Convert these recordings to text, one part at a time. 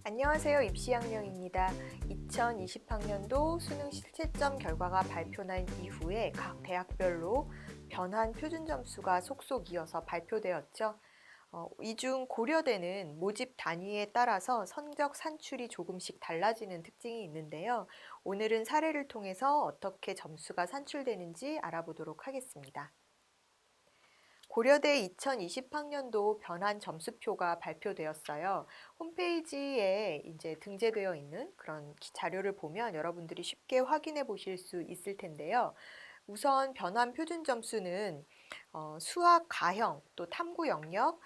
안녕하세요. 입시양령입니다. 2020학년도 수능 실채점 결과가 발표난 이후에 각 대학별로 변환 표준 점수가 속속 이어서 발표되었죠. 이 중 고려대는 모집 단위에 따라서 성적 산출이 조금씩 달라지는 특징이 있는데요. 오늘은 사례를 통해서 어떻게 점수가 산출되는지 알아보도록 하겠습니다. 고려대 2020학년도 변환 점수표가 발표되었어요. 홈페이지에 이제 등재되어 있는 그런 자료를 보면 여러분들이 쉽게 확인해 보실 수 있을 텐데요. 우선 변환 표준 점수는 수학 가형 또 탐구 영역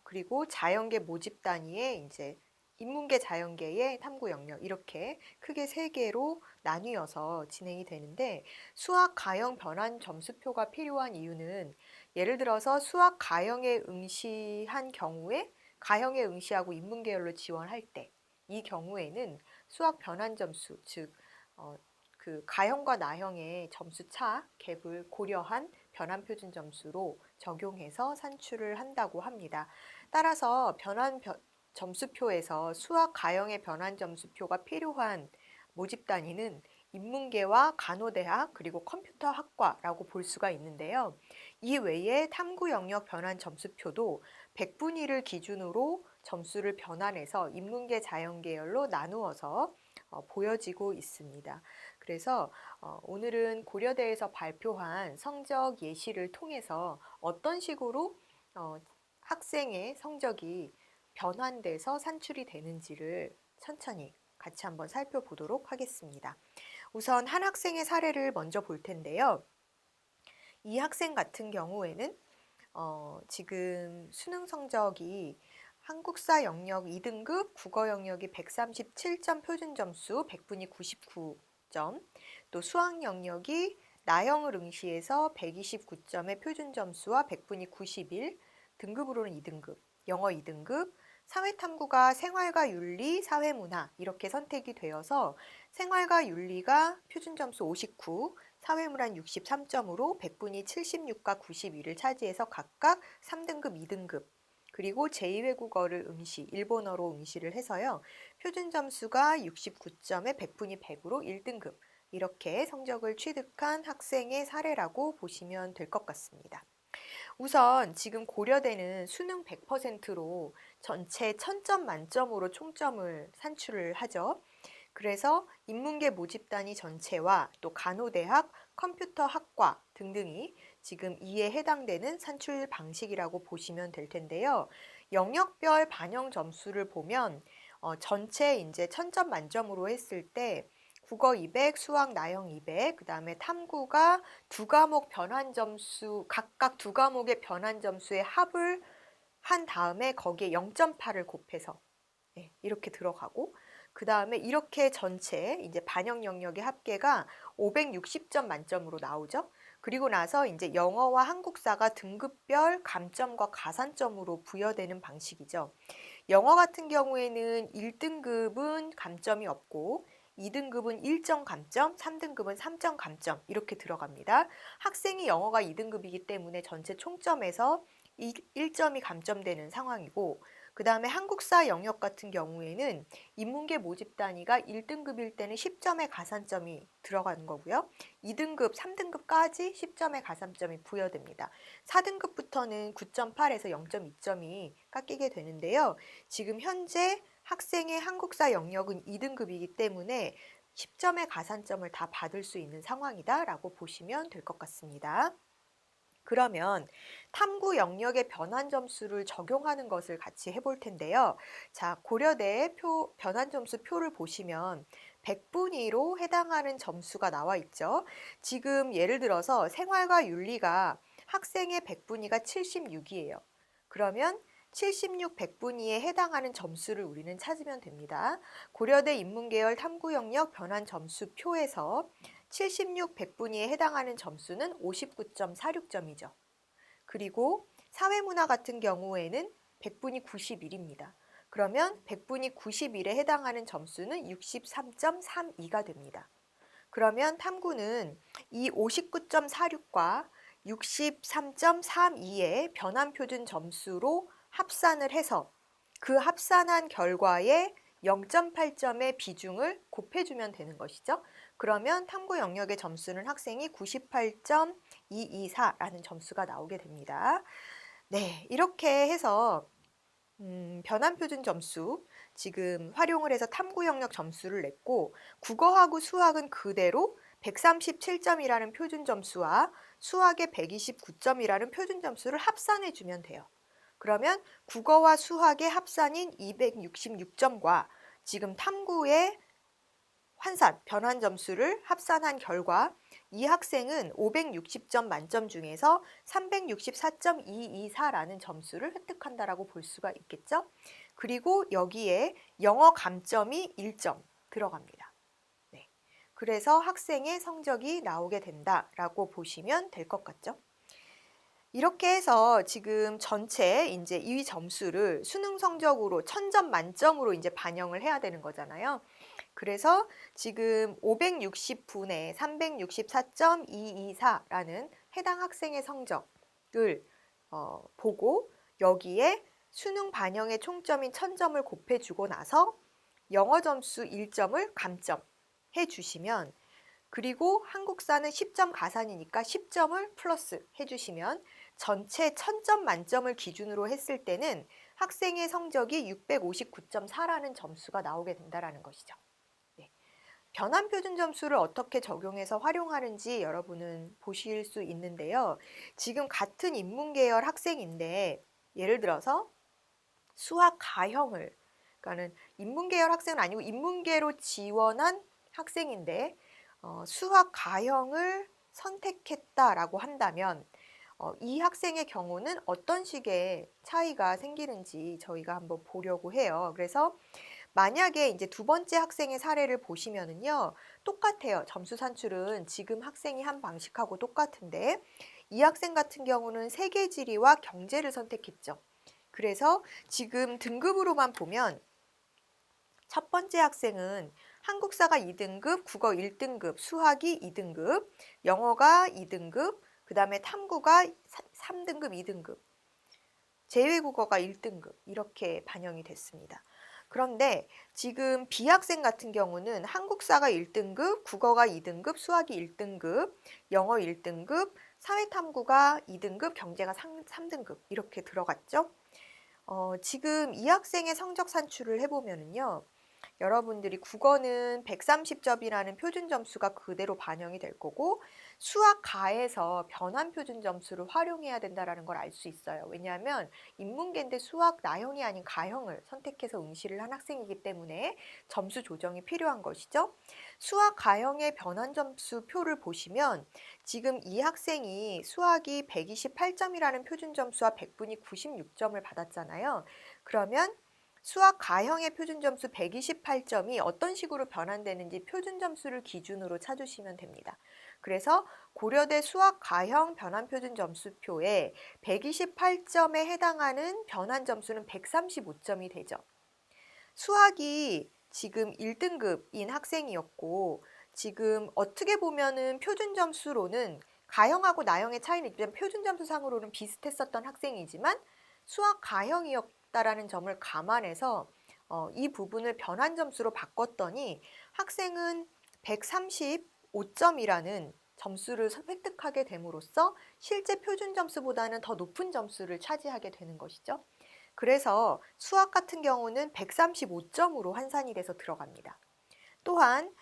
그리고 자연계 모집 단위의 이제 인문계 자연계의 탐구 영역 이렇게 크게 세 개로 나뉘어서 진행이 되는데 수학 가형 변환 점수표가 필요한 이유는 예를 들어서 수학 가형에 응시한 경우에 가형에 응시하고 인문계열로 지원할 때 이 경우에는 수학 변환 점수 즉 그 가형과 나형의 점수 차 갭을 고려한 변환 표준 점수로 적용해서 산출을 한다고 합니다. 따라서 변환 점수표에서 수학 가형의 변환 점수표가 필요한 모집 단위는 인문계와 간호대학 그리고 컴퓨터학과라고 볼 수가 있는데요. 이 외에 탐구 영역 변환 점수표도 100분위를 기준으로 점수를 변환해서 인문계 자연계열로 나누어서 보여지고 있습니다. 그래서 오늘은 고려대에서 발표한 성적 예시를 통해서 어떤 식으로 학생의 성적이 변환돼서 산출이 되는지를 천천히 같이 한번 살펴보도록 하겠습니다. 우선 한 학생의 사례를 먼저 볼 텐데요. 이 학생 같은 경우에는 지금 수능 성적이 한국사 영역 2등급, 국어 영역이 137점 표준 점수, 100분이 99점, 또 수학 영역이 나형을 응시해서 129점의 표준 점수와 100분이 91, 등급으로는 2등급, 영어 2등급, 사회탐구가 생활과 윤리, 사회문화 이렇게 선택이 되어서 생활과 윤리가 표준 점수 59, 사회문화 63점으로 100분이 76과 92를 차지해서 각각 3등급, 2등급 그리고 제2외국어를 응시, 일본어로 응시를 해서요. 표준 점수가 69점에 100분이 100으로 1등급 이렇게 성적을 취득한 학생의 사례라고 보시면 될 것 같습니다. 우선 지금 고려대는 수능 100%로 전체 1000점 만점으로 총점을 산출을 하죠. 그래서 인문계 모집단위 전체와 또 간호대학, 컴퓨터학과 등등이 지금 이에 해당되는 산출 방식이라고 보시면 될 텐데요. 영역별 반영 점수를 보면 전체 이제 1000점 만점으로 했을 때 국어 200, 수학 나형 200, 그다음에 탐구가 두 과목 변환 점수 각각 두 과목의 변환 점수의 합을 한 다음에 거기에 0.8을 곱해서 이렇게 들어가고 그다음에 이렇게 전체 이제 반영 영역의 합계가 560점 만점으로 나오죠. 그리고 나서 이제 영어와 한국사가 등급별 감점과 가산점으로 부여되는 방식이죠. 영어 같은 경우에는 1등급은 감점이 없고 2등급은 1점 감점, 3등급은 3점 감점 이렇게 들어갑니다. 학생이 영어가 2등급이기 때문에 전체 총점에서 1점이 감점되는 상황이고 그 다음에 한국사 영역 같은 경우에는 인문계 모집 단위가 1등급일 때는 10점의 가산점이 들어가는 거고요. 2등급, 3등급까지 10점의 가산점이 부여됩니다. 4등급부터는 9.8에서 0.2점이 깎이게 되는데요. 지금 현재 학생의 한국사 영역은 2등급이기 때문에 10점의 가산점을 다 받을 수 있는 상황이다라고 보시면 될 것 같습니다. 그러면 탐구 영역의 변환 점수를 적용하는 것을 같이 해볼 텐데요. 자, 고려대 변환 점수 표를 보시면 100분위로 해당하는 점수가 나와 있죠. 지금 예를 들어서 생활과 윤리가 학생의 100분위가 76이에요. 그러면 76, 100분위에 해당하는 점수를 우리는 찾으면 됩니다. 고려대 인문계열 탐구 영역 변환 점수 표에서 76, 100분위에 해당하는 점수는 59.46점이죠. 그리고 사회문화 같은 경우에는 100분위 91입니다. 그러면 100분위 91에 해당하는 점수는 63.32가 됩니다. 그러면 탐구는 이 59.46과 63.32의 변환 표준 점수로 합산을 해서 그 합산한 결과에 0.8점의 비중을 곱해주면 되는 것이죠. 그러면 탐구 영역의 점수는 학생이 98.224라는 점수가 나오게 됩니다. 네, 이렇게 해서 변환 표준 점수 지금 활용을 해서 탐구 영역 점수를 냈고, 국어하고 수학은 그대로 137점이라는 표준 점수와 수학의 129점이라는 표준 점수를 합산해 주면 돼요. 그러면 국어와 수학의 합산인 266점과 지금 탐구의 환산, 변환 점수를 합산한 결과 이 학생은 560점 만점 중에서 364.224라는 점수를 획득한다라고 볼 수가 있겠죠. 그리고 여기에 영어 감점이 1점 들어갑니다. 네. 그래서 학생의 성적이 나오게 된다라고 보시면 될 것 같죠. 이렇게 해서 지금 전체 이제 이 점수를 수능 성적으로 1000점 만점으로 이제 반영을 해야 되는 거잖아요. 그래서 지금 560분의 364.224라는 해당 학생의 성적을 보고 여기에 수능 반영의 총점인 1000점을 곱해주고 나서 영어 점수 1점을 감점해 주시면, 그리고 한국사는 10점 가산이니까 10점을 플러스 해주시면 전체 1000점 만점을 기준으로 했을 때는 학생의 성적이 659.4라는 점수가 나오게 된다는 것이죠. 네. 변환 표준 점수를 어떻게 적용해서 활용하는지 여러분은 보실 수 있는데요. 지금 같은 인문계열 학생인데 예를 들어서 수학 가형을, 그러니까는 인문계열 학생은 아니고 인문계로 지원한 학생인데 수학 가형을 선택했다라고 한다면 이 학생의 경우는 어떤 식의 차이가 생기는지 저희가 한번 보려고 해요. 그래서 만약에 이제 두 번째 학생의 사례를 보시면은요, 똑같아요. 점수 산출은 지금 학생이 한 방식하고 똑같은데 이 학생 같은 경우는 세계지리와 경제를 선택했죠. 그래서 지금 등급으로만 보면 첫 번째 학생은 한국사가 2등급, 국어 1등급, 수학이 2등급, 영어가 2등급, 그 다음에 탐구가 3등급, 2등급, 제외국어가 1등급 이렇게 반영이 됐습니다. 그런데 지금 B학생 같은 경우는 한국사가 1등급, 국어가 2등급, 수학이 1등급, 영어 1등급, 사회탐구가 2등급, 경제가 3등급 이렇게 들어갔죠. 지금 이 학생의 성적 산출을 해보면은요, 여러분들이 국어는 130점이라는 표준 점수가 그대로 반영이 될 거고 수학 가에서 변환 표준 점수를 활용해야 된다는 걸 알 수 있어요. 왜냐하면 인문계인데 수학 나형이 아닌 가형을 선택해서 응시를 한 학생이기 때문에 점수 조정이 필요한 것이죠. 수학 가형의 변환 점수 표를 보시면 지금 이 학생이 수학이 128점이라는 표준 점수와 백분위 96점을 받았잖아요. 그러면 수학 가형의 표준 점수 128점이 어떤 식으로 변환되는지 표준 점수를 기준으로 찾으시면 됩니다. 그래서 고려대 수학 가형 변환 표준 점수표에 128점에 해당하는 변환 점수는 135점이 되죠. 수학이 지금 1등급인 학생이었고 지금 어떻게 보면은 표준 점수로는 가형하고 나형의 차이는 있지만 표준 점수상으로는 비슷했었던 학생이지만 수학 가형이었다라는 점을 감안해서 이 부분을 변환 점수로 바꿨더니 학생은 135점이라는 점수를 획득하게 됨으로써 실제 표준 점수보다는 더 높은 점수를 차지하게 되는 것이죠. 그래서 수학 같은 경우는 135점으로 환산이 돼서 들어갑니다. 또한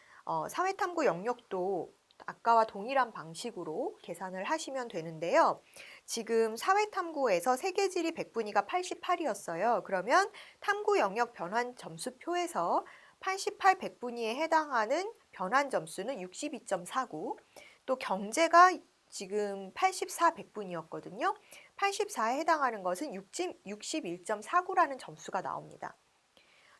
사회탐구 영역도 아까와 동일한 방식으로 계산을 하시면 되는데요. 지금 사회탐구에서 세계지리 백분위가 88이었어요. 그러면 탐구 영역 변환 점수표에서 88 백분위에 해당하는 변환 점수는 62.49, 또 경제가 지금 84 백분위였거든요. 84에 해당하는 것은 61.49라는 점수가 나옵니다.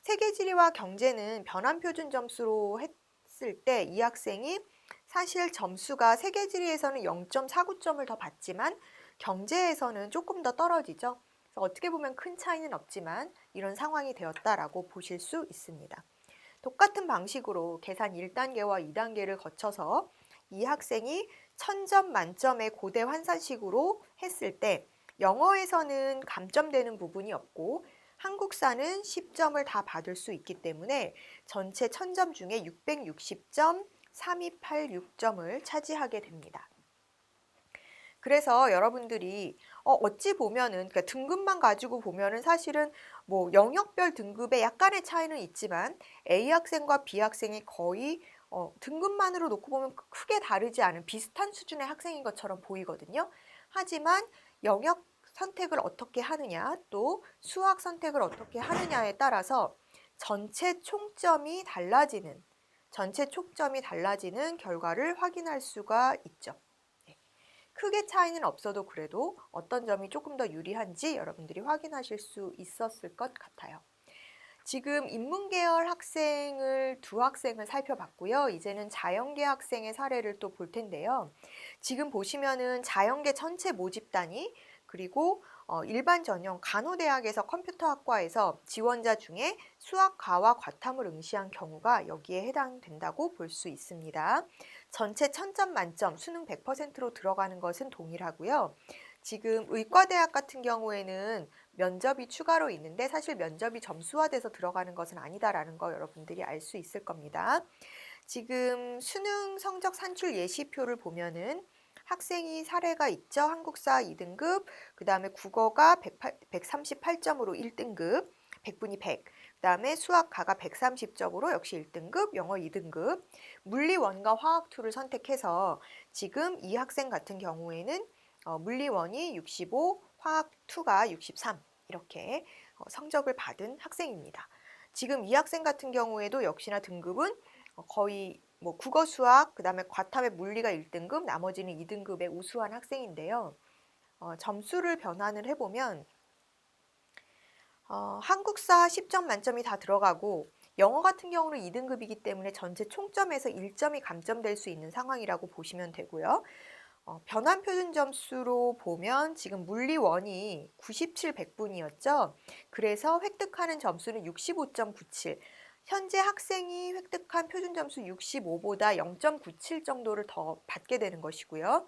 세계지리와 경제는 변환 표준 점수로 했을 때 이 학생이 사실 점수가 세계지리에서는 0.49점을 더 받지만 경제에서는 조금 더 떨어지죠. 그래서 어떻게 보면 큰 차이는 없지만 이런 상황이 되었다라고 보실 수 있습니다. 똑같은 방식으로 계산 1단계와 2단계를 거쳐서 이 학생이 1000점 만점의 고대 환산식으로 했을 때 영어에서는 감점되는 부분이 없고 한국사는 10점을 다 받을 수 있기 때문에 전체 1000점 중에 660.3286점을 차지하게 됩니다. 그래서 여러분들이 어찌 보면은 그러니까 등급만 가지고 보면은 사실은 뭐 영역별 등급에 약간의 차이는 있지만 A 학생과 B 학생이 거의 등급만으로 놓고 보면 크게 다르지 않은 비슷한 수준의 학생인 것처럼 보이거든요. 하지만 영역 선택을 어떻게 하느냐, 또 수학 선택을 어떻게 하느냐에 따라서 전체 총점이 달라지는 결과를 확인할 수가 있죠. 크게 차이는 없어도 그래도 어떤 점이 조금 더 유리한지 여러분들이 확인하실 수 있었을 것 같아요. 지금 인문계열 학생을 두 학생을 살펴봤고요. 이제는 자연계 학생의 사례를 또 볼 텐데요. 지금 보시면은 자연계 전체 모집 단위 그리고 일반 전형 간호대학에서 컴퓨터학과에서 지원자 중에 수학과와 과탐을 응시한 경우가 여기에 해당된다고 볼 수 있습니다. 전체 1000점 만점 수능 100%로 들어가는 것은 동일하고요. 지금 의과대학 같은 경우에는 면접이 추가로 있는데 사실 면접이 점수화돼서 들어가는 것은 아니다라는 거 여러분들이 알 수 있을 겁니다. 지금 수능 성적 산출 예시표를 보면은 학생이 사례가 있죠. 한국사 2등급, 그 다음에 국어가 138점으로 1등급, 100분이 100. 그 다음에 수학가가 130점으로 역시 1등급, 영어 2등급, 물리 1과 화학 2를 선택해서 지금 이 학생 같은 경우에는 물리 1이 65, 화학 2가 63 이렇게 성적을 받은 학생입니다. 지금 이 학생 같은 경우에도 역시나 등급은 거의 뭐 국어 수학 그다음에 과탐의 물리가 1등급 나머지는 2등급의 우수한 학생인데요. 점수를 변환을 해보면 한국사 10점 만점이 다 들어가고 영어 같은 경우는 2등급이기 때문에 전체 총점에서 1점이 감점될 수 있는 상황이라고 보시면 되고요. 변환 표준 점수로 보면 지금 물리 1이 97, 100분이었죠. 그래서 획득하는 점수는 65.97. 현재 학생이 획득한 표준 점수 65보다 0.97 정도를 더 받게 되는 것이고요.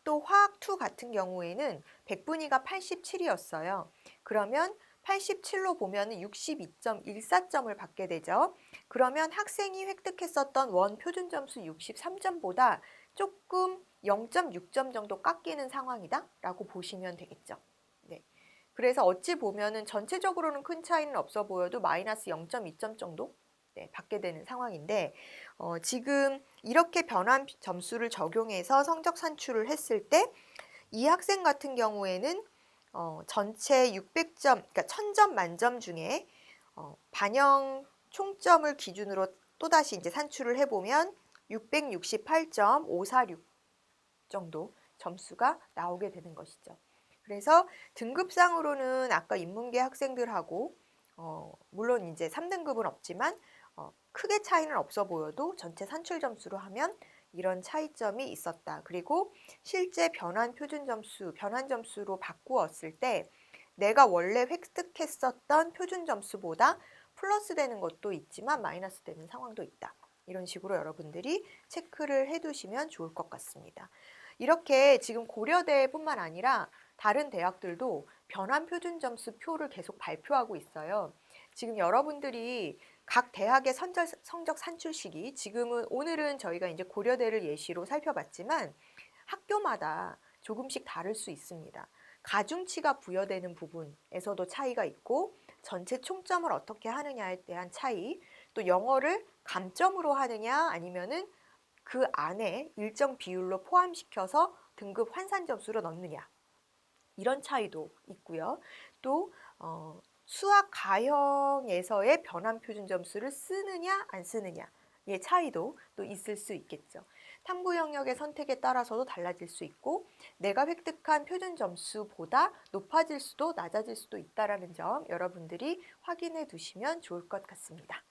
또 화학2 같은 경우에는 100분위가 87이었어요. 그러면 87로 보면 62.14점을 받게 되죠. 그러면 학생이 획득했었던 원 표준 점수 63점보다 조금 0.6점 정도 깎이는 상황이다 라고 보시면 되겠죠. 네. 그래서 어찌 보면은 전체적으로는 큰 차이는 없어 보여도 마이너스 0.2점 정도 받게 되는 상황인데 지금 이렇게 변환 점수를 적용해서 성적 산출을 했을 때 이 학생 같은 경우에는 전체 600점, 그러니까 1000점 만점 중에 반영 총점을 기준으로 또다시 이제 산출을 해보면 668.546 정도 점수가 나오게 되는 것이죠. 그래서 등급상으로는 아까 인문계 학생들하고 물론 이제 3등급은 없지만 크게 차이는 없어 보여도 전체 산출 점수로 하면 이런 차이점이 있었다. 그리고 실제 변환 표준 점수, 변환 점수로 바꾸었을 때 내가 원래 획득했었던 표준 점수보다 플러스 되는 것도 있지만 마이너스 되는 상황도 있다. 이런 식으로 여러분들이 체크를 해두시면 좋을 것 같습니다. 이렇게 지금 고려대뿐만 아니라 다른 대학들도 변환 표준 점수 표를 계속 발표하고 있어요. 지금 여러분들이 각 대학의 성적 산출 시기, 오늘은 저희가 이제 고려대를 예시로 살펴봤지만 학교마다 조금씩 다를 수 있습니다. 가중치가 부여되는 부분에서도 차이가 있고 전체 총점을 어떻게 하느냐에 대한 차이, 또 영어를 감점으로 하느냐 아니면은 그 안에 일정 비율로 포함시켜서 등급 환산 점수로 넣느냐 이런 차이도 있고요. 또 수학 가형에서의 변환 표준 점수를 쓰느냐 안 쓰느냐의 차이도 또 있을 수 있겠죠. 탐구 영역의 선택에 따라서도 달라질 수 있고 내가 획득한 표준 점수보다 높아질 수도 낮아질 수도 있다는 점 여러분들이 확인해 두시면 좋을 것 같습니다.